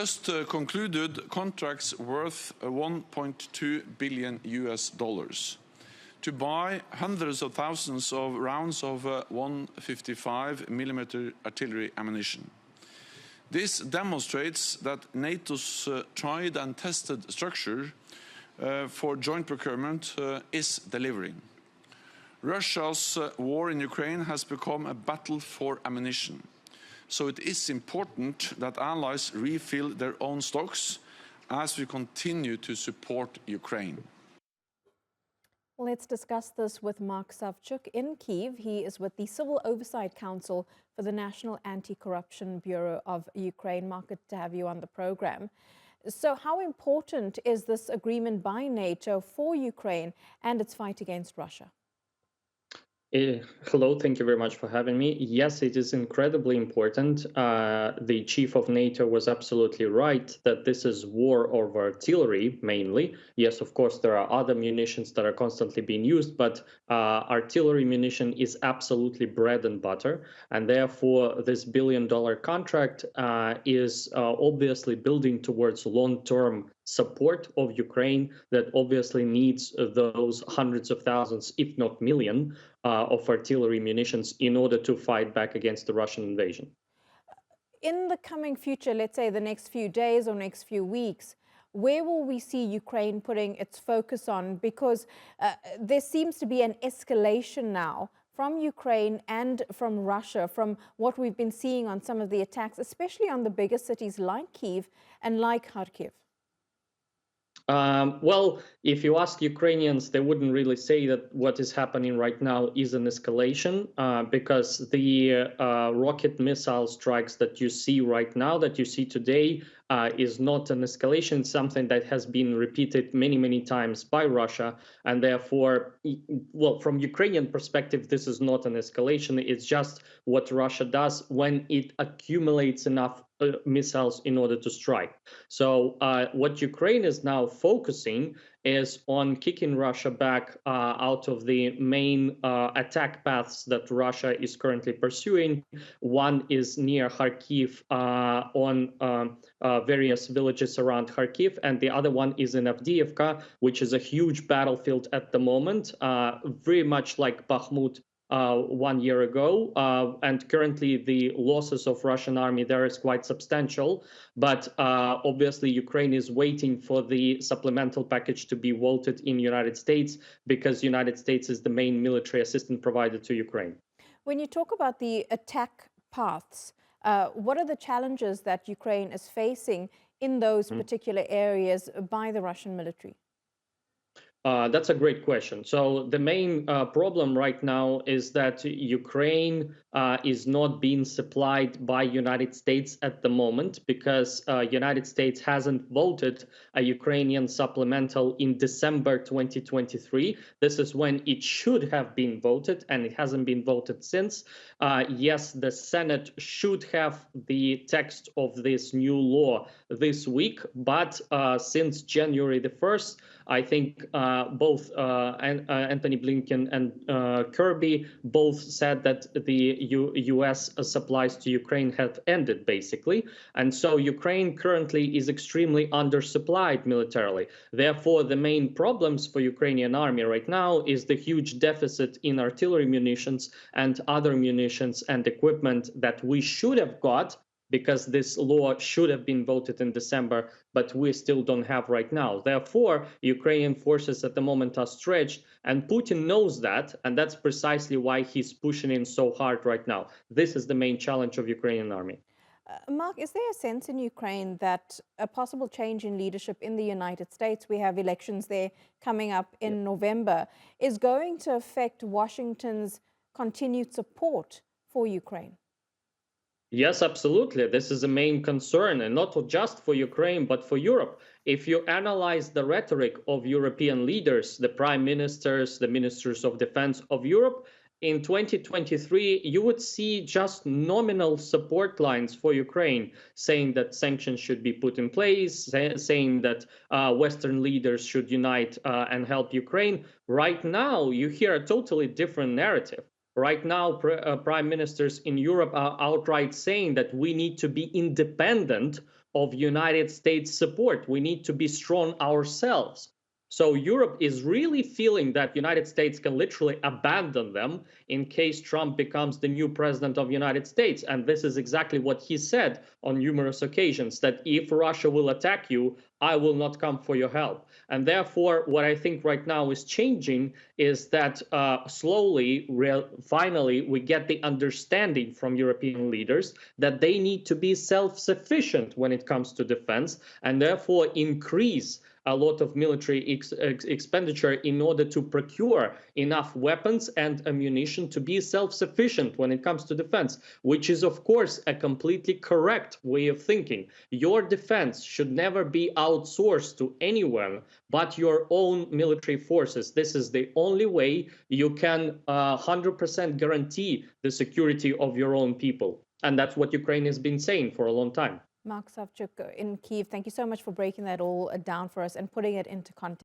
just concluded contracts worth $1.2 billion to buy hundreds of thousands of rounds of 155mm artillery ammunition. This demonstrates that NATO's tried and tested structure for joint procurement is delivering. Russia's war in Ukraine has become a battle for ammunition. So it is important that allies refill their own stocks as we continue to support Ukraine. Let's discuss this with Mark Savchuk in Kyiv. He is with the Civil Oversight Council for the National Anti-Corruption Bureau of Ukraine. Mark, good to have you on the program. So how important is this agreement by NATO for Ukraine and its fight against Russia? Hello, thank you very much for having me. Yes, it is incredibly important. The chief of NATO was absolutely right that this is war over artillery mainly. Yes, of course, there are other munitions that are constantly being used, but artillery munition is absolutely bread and butter. And therefore, this billion-dollar contract is obviously building towards long-term support of Ukraine that obviously needs those hundreds of thousands, if not million, of artillery munitions in order to fight back against the Russian invasion. In the coming future, let's say the next few days or next few weeks, where will we see Ukraine putting its focus on? Because there seems to be an escalation now from Ukraine and from Russia, from what we've been seeing on some of the attacks, especially on the bigger cities like Kyiv and like Kharkiv. Well, if you ask Ukrainians, they wouldn't really say that what is happening right now is an escalation, because the rocket missile strikes that you see right now, that you see today, is not an escalation, something that has been repeated many, many times by Russia. And therefore, well, from Ukrainian perspective, this is not an escalation. It's just what Russia does when it accumulates enough missiles in order to strike. So what Ukraine is now focusing is on kicking Russia back out of the main attack paths that Russia is currently pursuing. One is near Kharkiv on various villages around Kharkiv, and the other one is in Avdiivka, which is a huge battlefield at the moment, very much like Bakhmut 1 year ago, and currently the losses of Russian army there is quite substantial. But obviously Ukraine is waiting for the supplemental package to be voted in the United States, because the United States is the main military assistance provider to Ukraine. When you talk about the attack paths, what are the challenges that Ukraine is facing in those particular areas by the Russian military? That's a great question. So the main problem right now is that Ukraine is not being supplied by United States at the moment, because United States hasn't voted a Ukrainian supplemental in December 2023. This is when it should have been voted, and it hasn't been voted since. Yes, the Senate should have the text of this new law this week, but since January the 1st, I think both Anthony Blinken and Kirby both said that the U.S. supplies to Ukraine have ended, basically. And so Ukraine currently is extremely undersupplied militarily. Therefore, the main problems for Ukrainian army right now is the huge deficit in artillery munitions and other munitions and equipment that we should have got, because this law should have been voted in December, but we still don't have right now. Therefore, Ukrainian forces at the moment are stretched, and Putin knows that, and that's precisely why he's pushing in so hard right now. This is the main challenge of Ukrainian army. Mark, is there a sense in Ukraine that a possible change in leadership in the United States, we have elections there coming up in November, is going to affect Washington's continued support for Ukraine? Yes, absolutely. This is a main concern, and not just for Ukraine, but for Europe. If you analyze the rhetoric of European leaders, the prime ministers, the ministers of defense of Europe, in 2023, you would see just nominal support lines for Ukraine, saying that sanctions should be put in place, saying that Western leaders should unite and help Ukraine. Right now, you hear a totally different narrative. Right now, prime ministers in Europe are outright saying that we need to be independent of United States support. We need to be strong ourselves. So Europe is really feeling that United States can literally abandon them in case Trump becomes the new president of United States. And this is exactly what he said on numerous occasions, that if Russia will attack you, I will not come for your help. And therefore, what I think right now is changing is that slowly, finally, we get the understanding from European leaders that they need to be self-sufficient when it comes to defense, and therefore increase a lot of military expenditure in order to procure enough weapons and ammunition to be self-sufficient when it comes to defense, which is, of course, a completely correct way of thinking. Your defense should never be outsourced to anyone but your own military forces. This is the only way you can 100% guarantee the security of your own people. And that's what Ukraine has been saying for a long time. Mark Savchuk in Kyiv, thank you so much for breaking that all down for us and putting it into context.